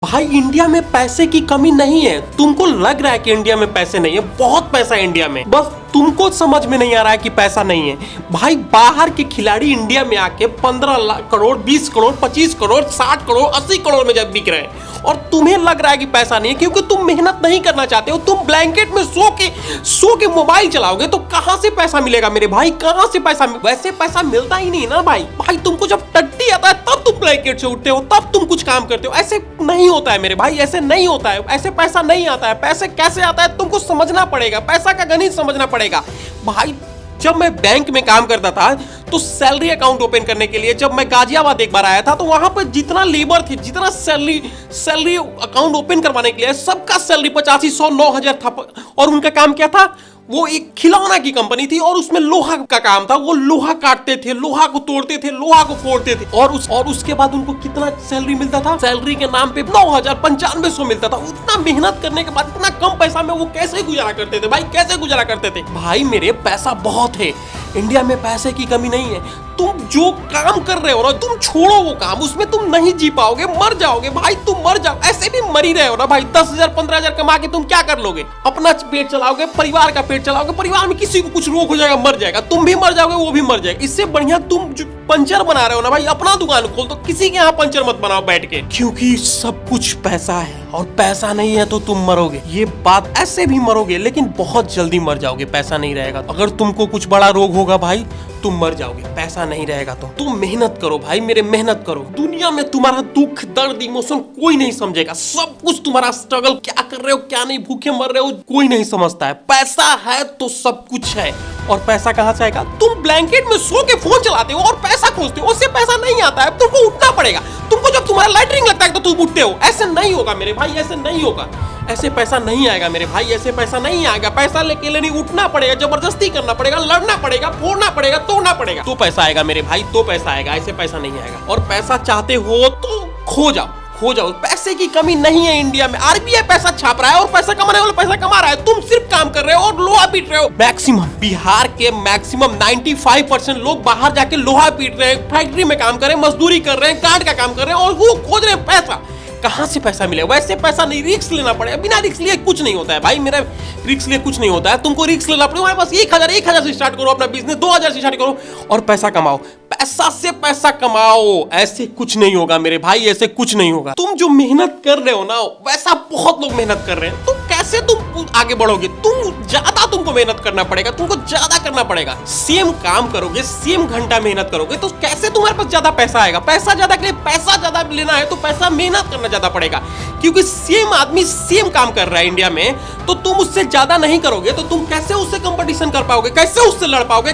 भाई इंडिया में पैसे की कमी नहीं है। तुमको लग रहा है कि इंडिया में पैसे नहीं है, बहुत पैसा है इंडिया में, बस तुमको समझ में नहीं आ रहा है कि पैसा नहीं है। भाई बाहर के खिलाड़ी इंडिया में आके 15 लाख करोड़, 20 करोड़, 25 करोड़, 60 करोड़, 80 करोड़ में जब बिक रहे हैं और तुम्हें लग रहा है कि पैसा नहीं है क्योंकि तुम मेहनत नहीं करना चाहते हो। तुम ब्लैंकेट में सो के मोबाइल चलाओगे तो कहां से पैसा मिलेगा मेरे भाई, कहां से पैसा वैसे पैसा मिलता ही नहीं ना भाई। भाई तुमको जब टट्टी आता है तब तुम ब्लैंकेट से उठते हो, तब तुम कुछ काम करते हो। ऐसे नहीं होता है मेरे भाई, ऐसे नहीं होता है, ऐसे पैसा नहीं आता है। पैसे कैसे आता है तुमको समझना पड़ेगा, पैसा का गणित समझना पड़ेगा भाई। जब मैं बैंक में काम करता था तो सैलरी अकाउंट ओपन करने के लिए जब मैं गाजियाबाद एक बार आया था तो वहां पर जितना लेबर थे, जितना सैलरी अकाउंट ओपन करवाने के लिए सबका सैलरी 85, 100, 9,000 था। और उनका काम क्या था, वो एक खिलौना की कंपनी थी और उसमें लोहा का काम था। वो लोहा काटते थे, लोहा को तोड़ते थे, लोहा को फोड़ते थे और उसके बाद उनको कितना सैलरी मिलता था, सैलरी के नाम पे 9,000, 9500 मिलता था। उतना मेहनत करने के बाद इतना कम पैसा में वो कैसे गुजारा करते थे भाई, कैसे गुजारा करते थे भाई। मेरे पैसा बहुत है, इंडिया में पैसे की कमी नहीं है। तुम जो काम कर रहे हो ना, तुम छोड़ो वो काम, उसमें तुम नहीं जी पाओगे, मर जाओगे भाई, तुम मर जाओ। ऐसे भी मर ही रहे हो ना भाई। 10,000, 15,000 कमा के तुम क्या कर लोगे? अपना पेट चलाओगे, परिवार का पेट चलाओगे, परिवार में किसी को कुछ रोग हो जाएगा, मर जाएगा, तुम भी मर जाओगे, वो भी मर जाएगा। इससे बढ़िया तुम जो पंचर बना रहे हो ना भाई, अपना दुकान खोल दो, किसी के यहाँ पंचर मत बनाओ बैठ के, क्योंकि सब कुछ पैसा है और पैसा नहीं है तो तुम मरोगे। ये बात, ऐसे भी मरोगे लेकिन बहुत जल्दी मर जाओगे, पैसा नहीं रहेगा। अगर तुमको कुछ बड़ा रोग होगा भाई तुम मर जाओगे, पैसा नहीं रहेगा तो। तुम मेहनत करो भाई मेरे, मेहनत करो। दुनिया में तुम्हारा दुख, दर्द, इमोशन कोई नहीं समझेगा। सब कुछ तुम्हारा स्ट्रगल, क्या कर रहे हो, क्या नहीं, भूखे मर रहे हो, कोई नहीं समझता है। पैसा है तो सब कुछ है। और पैसा कहां से आएगा? तुम ब्लैंकेट में सो के फोन चलाते हो और पैसा खोजते हो, उससे पैसा नहीं आता है। तुमको उठना पड़ेगा। तुमको जब तुम्हारा लाइटरिंग लगता है तो तुम उठते हो। ऐसे नहीं होगा मेरे भाई, ऐसे नहीं होगा, ऐसे पैसा नहीं आएगा मेरे भाई, ऐसे पैसा नहीं आएगा। पैसा लेके लिए नहीं, उठना पड़ेगा, जबरदस्ती करना पड़ेगा, लड़ना पड़ेगा, फोड़ना पड़ेगा, तोड़ना पड़ेगा, तो पैसा आएगा मेरे भाई, तो पैसा आएगा। ऐसे पैसा नहीं आएगा। और पैसा चाहते हो तो खो जाओ, खो जाओ। पैसे की कमी नहीं है इंडिया में। आरबीआई पैसा छाप रहा है और पैसा कमाने वाला पैसा कमा रहा है। तुम सिर्फ काम कर रहे हो और लोहा पीट रहे हो। मैक्सिमम बिहार के मैक्सिमम 95% लोग बाहर जाके लोहा पीट रहे हैं, फैक्ट्री में काम कर रहे हैं, मजदूरी कर रहे हैं, कार्ड का काम कर रहे हैं और वो खोज रहे हैं पैसा। कहां से पैसा मिलेगा? वैसे पैसा नहीं, रिस्क लेना पड़ेगा। बिना रिस्क लिए कुछ नहीं होता है भाई मेरा, रिस्क लिए कुछ नहीं होता है। तुमको रिस्क लेना पड़ेगा। बस 1,000 से स्टार्ट करो अपना बिजनेस, 2,000 से स्टार्ट करो और पैसा कमाओ। पैसा से पैसा कमाओ, ऐसे कुछ नहीं होगा मेरे भाई, ऐसे कुछ नहीं होगा। तुम जो मेहनत कर रहे हो ना, वैसा बहुत लोग मेहनत कर रहे हैं। तो कैसे तुम आगे बढ़ोगे? तुमको मेहनत करना पड़ेगा, तुमको ज्यादा करना पड़ेगा। सेम काम करोगे, सेम घंटा मेहनत करोगे तो कैसे तुम्हारे पास ज्यादा पैसा आएगा? पैसा ज्यादा के लिए पैसा ज्यादा लेना है तो पैसा मेहनत करना ज्यादा पड़ेगा। क्योंकि सेम आदमी सेम काम कर रहा है इंडिया में, तो तुम उससे ज्यादा नहीं करोगे तो तुम कैसे उससे कंपटीशन कर पाओगे, कैसे उससे लड़ पाओगे?